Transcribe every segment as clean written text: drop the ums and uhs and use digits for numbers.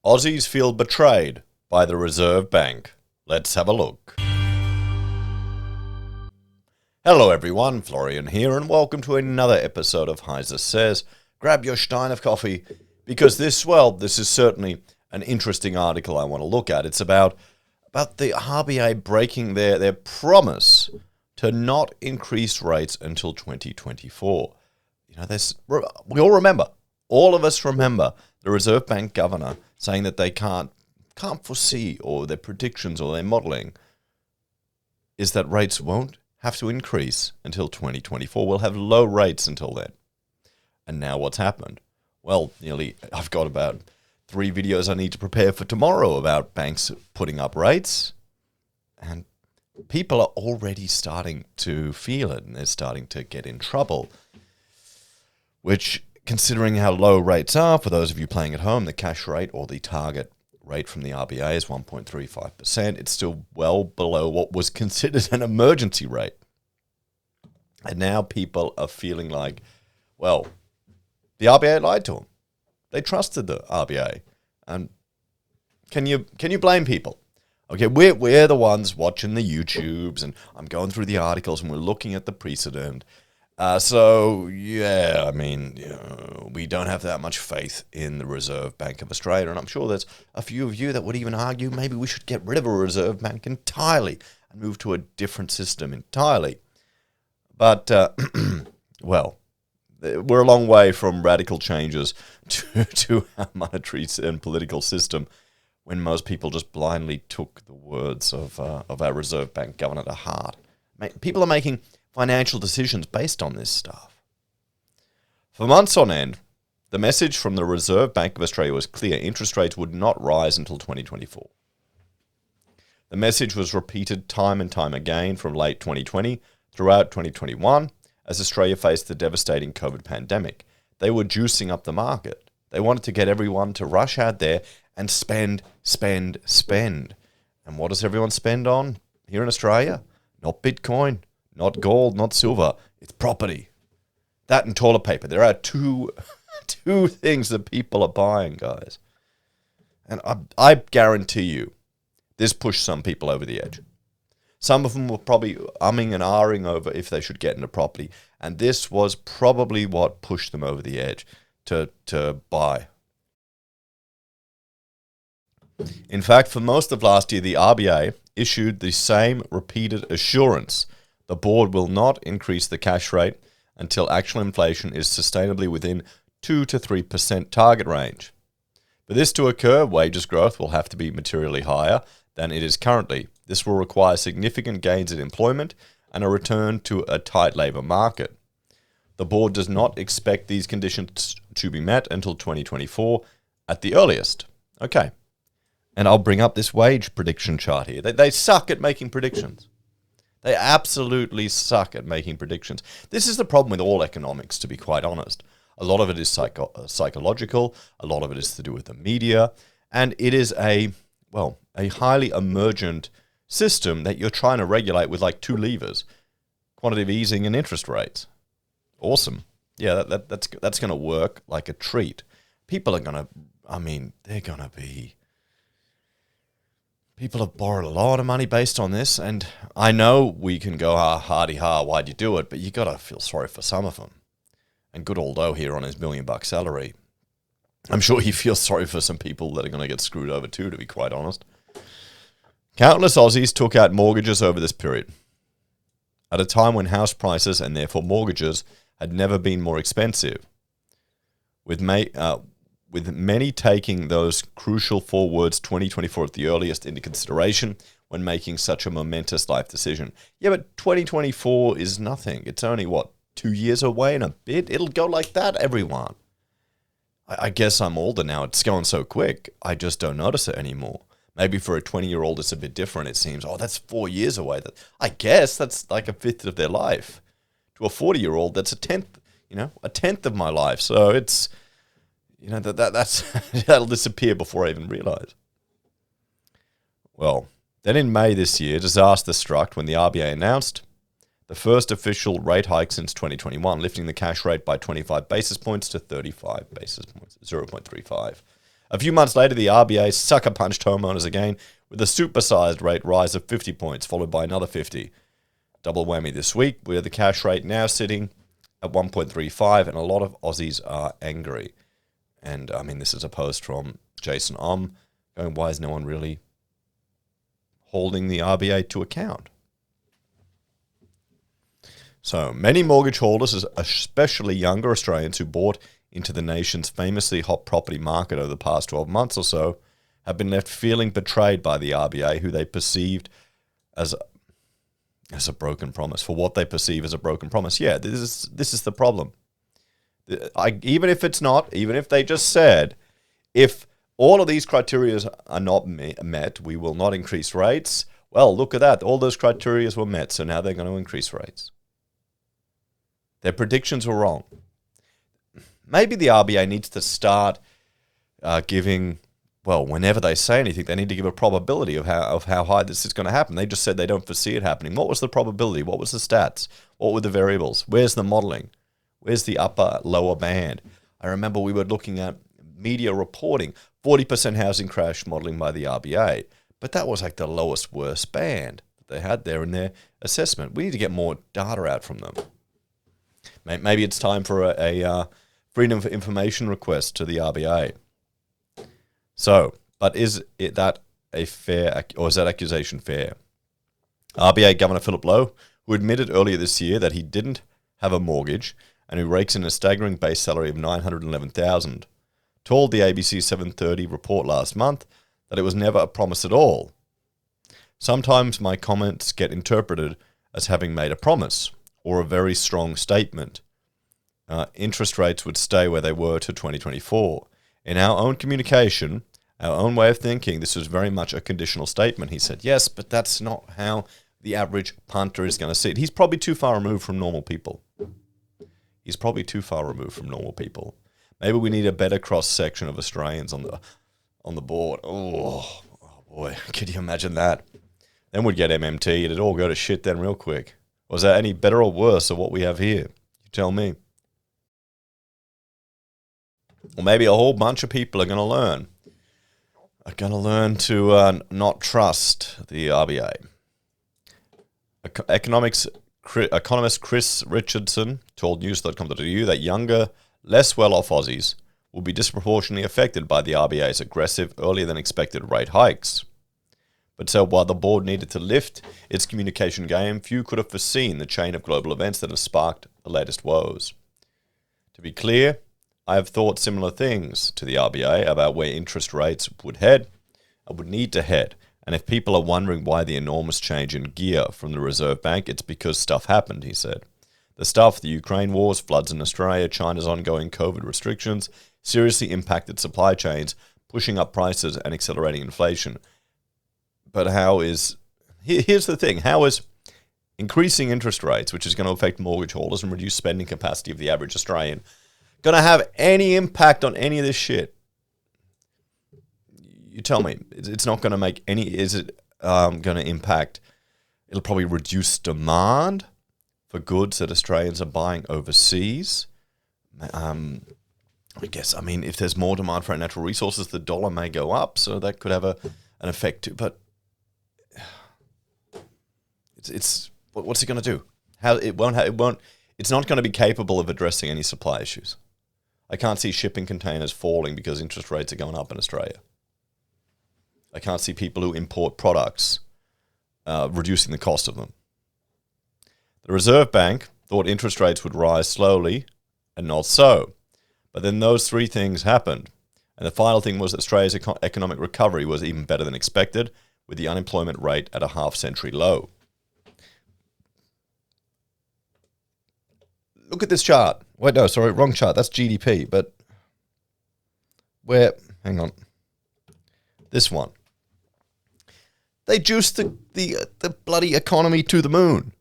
Aussies feel betrayed by the Reserve Bank. Let's have a look. Hello everyone, Florian here, and welcome to another episode of HeiseSays. Grab your stein of coffee, because this is certainly an interesting article I want to look at. It's about the RBA breaking their promise to not increase rates until 2024. We all remember, all of us remember, the Reserve Bank governor saying that they can't foresee, or their predictions or their modelling is that rates won't have to increase until 2024. We'll have low rates until then. And now what's happened? Well, I've got about 3 videos I need to prepare for tomorrow about banks putting up rates, and people are already starting to feel it, and they're starting to get in trouble, which, considering how low rates are, for those of you playing at home, the cash rate or the target rate from the RBA is 1.35%. It's still well below what was considered an emergency rate. And now people are feeling like, well, the RBA lied to them. They trusted the RBA. And can you blame people? Okay, we're the ones watching the YouTubes, and I'm going through the articles, and we're looking at the precedent. We don't have that much faith in the Reserve Bank of Australia, and I'm sure there's a few of you that would even argue maybe we should get rid of a Reserve Bank entirely and move to a different system entirely. But, well, we're a long way from radical changes to our monetary and political system when most people just blindly took the words of our Reserve Bank governor to heart. People are making financial decisions based on this stuff. For months on end, the message from the Reserve Bank of Australia was clear: interest rates would not rise until 2024. The message was repeated time and time again from late 2020 throughout 2021 as Australia faced the devastating COVID pandemic. They were juicing up the market. They wanted to get everyone to rush out there and spend. And what does everyone spend on here in Australia? Not Bitcoin, not gold, not silver. It's property. That and toilet paper. There are two things that people are buying, guys. And I guarantee you, this pushed some people over the edge. Some of them were probably umming and ahhing over if they should get into property. And this was probably what pushed them over the edge to buy. In fact, for most of last year, the RBA issued the same repeated assurance: the board will not increase the cash rate until actual inflation is sustainably within 2 to 3% target range. For this to occur, wages growth will have to be materially higher than it is currently. This will require significant gains in employment and a return to a tight labour market. The board does not expect these conditions to be met until 2024 at the earliest. Okay. And I'll bring up this wage prediction chart here. They suck at making predictions. They absolutely suck at making predictions. This is the problem with all economics, to be quite honest. A lot of it is psychological. A lot of it is to do with the media. And it is a highly emergent system that you're trying to regulate with like 2 levers: quantitative easing and interest rates. Awesome. Yeah, that's going to work like a treat. People are going to, people have borrowed a lot of money based on this, and I know we can go, hardy-ha, why'd you do it? But you got to feel sorry for some of them. And good old O here on his $1 million salary, I'm sure he feels sorry for some people that are going to get screwed over too, to be quite honest. Countless Aussies took out mortgages over this period, at a time when house prices, and therefore mortgages, had never been more expensive, with many taking those crucial 4 words, 2024 at the earliest, into consideration when making such a momentous life decision. Yeah, but 2024 is nothing. It's only, 2 years away and a bit? It'll go like that, everyone. I guess I'm older now. It's going so quick, I just don't notice it anymore. Maybe for a 20-year-old, it's a bit different. It seems, that's 4 years away. I guess that's like a fifth of their life. To a 40-year-old, that's a tenth of my life. So it's... that'll disappear before I even realize. Well, then in May this year, disaster struck when the RBA announced the first official rate hike since 2021, lifting the cash rate by 25 basis points to 35 basis points, 0.35. A few months later, the RBA sucker punched homeowners again with a supersized rate rise of 50 points, followed by another 50. Double whammy this week, where the cash rate now sitting at 1.35, and a lot of Aussies are angry. And, I mean, this is a post from Jason going, why is no one really holding the RBA to account? So, many mortgage holders, especially younger Australians who bought into the nation's famously hot property market over the past 12 months or so, have been left feeling betrayed by the RBA, who they perceived as a broken promise, for what they perceive as a broken promise. Yeah, this is the problem. Even if it's not, even if they just said, if all of these criteria are not met, we will not increase rates. Well, look at that. All those criteria were met, so now they're going to increase rates. Their predictions were wrong. Maybe the RBA needs to start giving, well, whenever they say anything, they need to give a probability of how high this is going to happen. They just said they don't foresee it happening. What was the probability? What was the stats? What were the variables? Where's the modeling? Where's the upper, lower band? I remember we were looking at media reporting, 40% housing crash modeling by the RBA, but that was like the lowest, worst band that they had there in their assessment. We need to get more data out from them. Maybe it's time for a freedom of information request to the RBA. So, but is that a fair, or is that accusation fair? RBA Governor Philip Lowe, who admitted earlier this year that he didn't have a mortgage and who rakes in a staggering base salary of $911,000, told the ABC 7:30 report last month that it was never a promise at all. Sometimes my comments get interpreted as having made a promise or a very strong statement. Interest rates would stay where they were to 2024. In our own communication, our own way of thinking, this was very much a conditional statement, he said. Yes, but that's not how the average punter is going to see it. He's probably too far removed from normal people. Maybe we need a better cross-section of Australians on the board. Oh boy, could you imagine that? Then we'd get MMT. It'd all go to shit then real quick. Was that any better or worse than what we have here? You tell me. Or maybe a whole bunch of people are going to learn. To not trust the RBA. Economist Chris Richardson told news.com.au that younger, less well-off Aussies will be disproportionately affected by the RBA's aggressive, earlier-than-expected rate hikes. But so while the board needed to lift its communication game, few could have foreseen the chain of global events that have sparked the latest woes. To be clear, I have thought similar things to the RBA about where interest rates would need to head. And if people are wondering why the enormous change in gear from the Reserve Bank, it's because stuff happened, he said. The stuff, the Ukraine wars, floods in Australia, China's ongoing COVID restrictions, seriously impacted supply chains, pushing up prices and accelerating inflation. But here's the thing, how is increasing interest rates, which is going to affect mortgage holders and reduce spending capacity of the average Australian, going to have any impact on any of this shit? You tell me. It's not going to make any... Is it going to impact... It'll probably reduce demand for goods that Australians are buying overseas. I guess, if there's more demand for our natural resources, the dollar may go up, so that could have an effect too. But what's it going to do? It's not going to be capable of addressing any supply issues. I can't see shipping containers falling because interest rates are going up in Australia. I can't see people who import products reducing the cost of them. The Reserve Bank thought interest rates would rise slowly, and not so. But then those three things happened. And the final thing was that Australia's economic recovery was even better than expected, with the unemployment rate at a half-century low. Look at this chart. Wait, no, sorry, wrong chart. That's GDP. But hang on. This one. They juiced the bloody economy to the moon.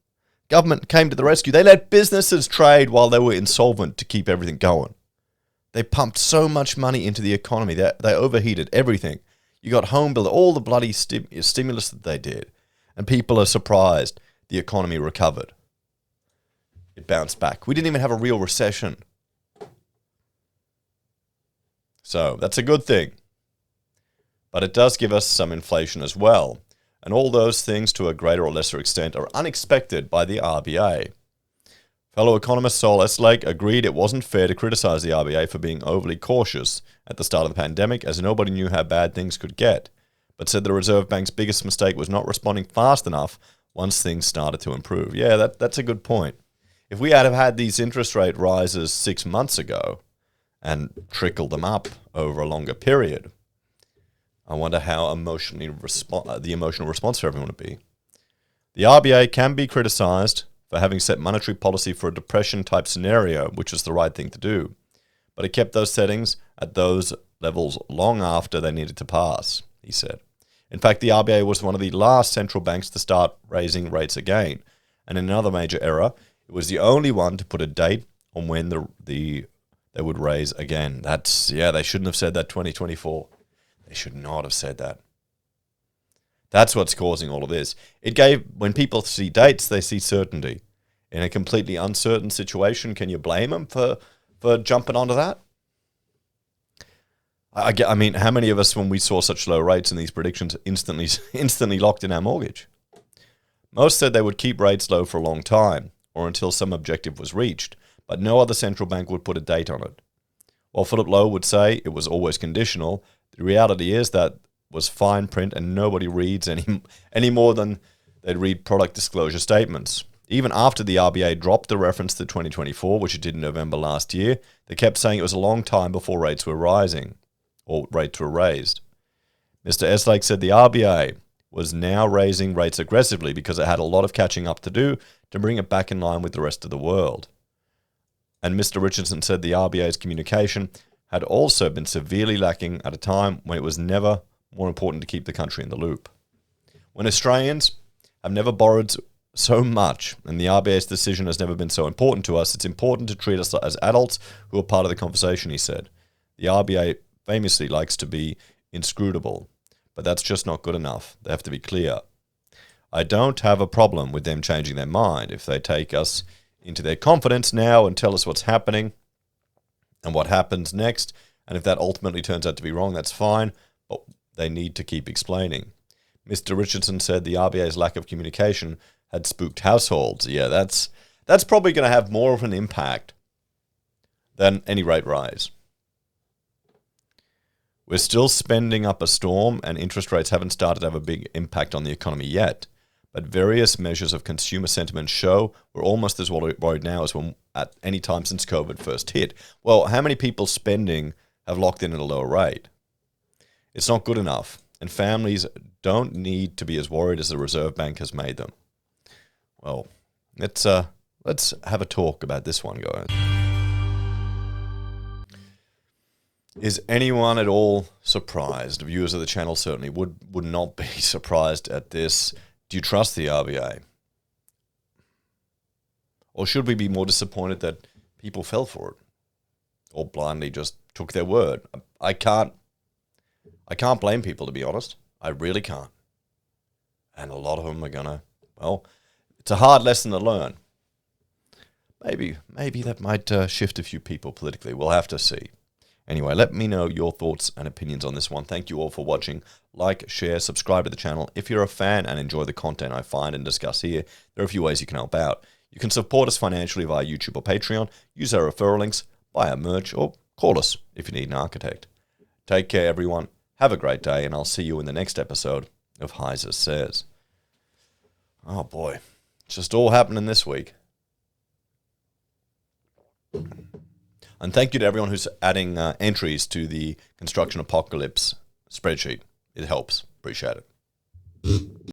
Government came to the rescue. They let businesses trade while they were insolvent to keep everything going. They pumped so much money into the economy that they overheated everything. You got home builder, all the bloody stimulus that they did. And people are surprised the economy recovered. It bounced back. We didn't even have a real recession. So that's a good thing. but it does give us some inflation as well. And all those things, to a greater or lesser extent, are unexpected by the RBA. Fellow economist Sol Eslake agreed it wasn't fair to criticize the RBA for being overly cautious at the start of the pandemic, as nobody knew how bad things could get, but said the Reserve Bank's biggest mistake was not responding fast enough once things started to improve. Yeah, that's a good point. If we had have had these interest rate rises 6 months ago and trickled them up over a longer period, I wonder how the emotional response for everyone would be. The RBA can be criticized for having set monetary policy for a depression-type scenario, which was the right thing to do, but it kept those settings at those levels long after they needed to pass, he said. In fact, the RBA was one of the last central banks to start raising rates again, and in another major error, it was the only one to put a date on when they would raise again. They shouldn't have said that 2024. They should not have said that. That's what's causing all of this. When people see dates, they see certainty. In a completely uncertain situation, can you blame them for jumping onto that? I mean, how many of us, when we saw such low rates in these predictions, instantly locked in our mortgage? Most said they would keep rates low for a long time, or until some objective was reached, but no other central bank would put a date on it. While Philip Lowe would say it was always conditional, the reality is that was fine print and nobody reads any more than they'd read product disclosure statements. Even after the RBA dropped the reference to 2024, which it did in November last year, they kept saying it was a long time before rates were rising, or rates were raised. Mr. Eslake said the RBA was now raising rates aggressively because it had a lot of catching up to do to bring it back in line with the rest of the world. And Mr. Richardson said the RBA's communication had also been severely lacking at a time when it was never more important to keep the country in the loop. When Australians have never borrowed so much and the RBA's decision has never been so important to us, it's important to treat us as adults who are part of the conversation, he said. The RBA famously likes to be inscrutable, but that's just not good enough. They have to be clear. I don't have a problem with them changing their mind if they take us into their confidence now and tell us what's happening and what happens next, and if that ultimately turns out to be wrong, that's fine, but they need to keep explaining. Mr. Richardson said the RBA's lack of communication had spooked households. Yeah, that's probably going to have more of an impact than any rate rise. We're still spending up a storm and interest rates haven't started to have a big impact on the economy yet, but various measures of consumer sentiment show we're almost as worried now as when at any time since COVID first hit. Well, how many people spending have locked in at a lower rate? It's not good enough, and families don't need to be as worried as the Reserve Bank has made them. Well, let's have a talk about this one, guys. Is anyone at all surprised? Viewers of the channel certainly would not be surprised at this. Do you trust the RBA? Or should we be more disappointed that people fell for it? Or blindly just took their word? I can't blame people, to be honest. I really can't. And a lot of them are gonna, well, it's a hard lesson to learn. Maybe that might shift a few people politically. We'll have to see. Anyway, let me know your thoughts and opinions on this one. Thank you all for watching. Like, share, subscribe to the channel. If you're a fan and enjoy the content I find and discuss here, there are a few ways you can help out. You can support us financially via YouTube or Patreon, use our referral links, buy our merch, or call us if you need an architect. Take care, everyone. Have a great day, and I'll see you in the next episode of HeiseSays. Oh boy, it's just all happening this week. And thank you to everyone who's adding entries to the Construction Apocalypse spreadsheet. It helps. Appreciate it.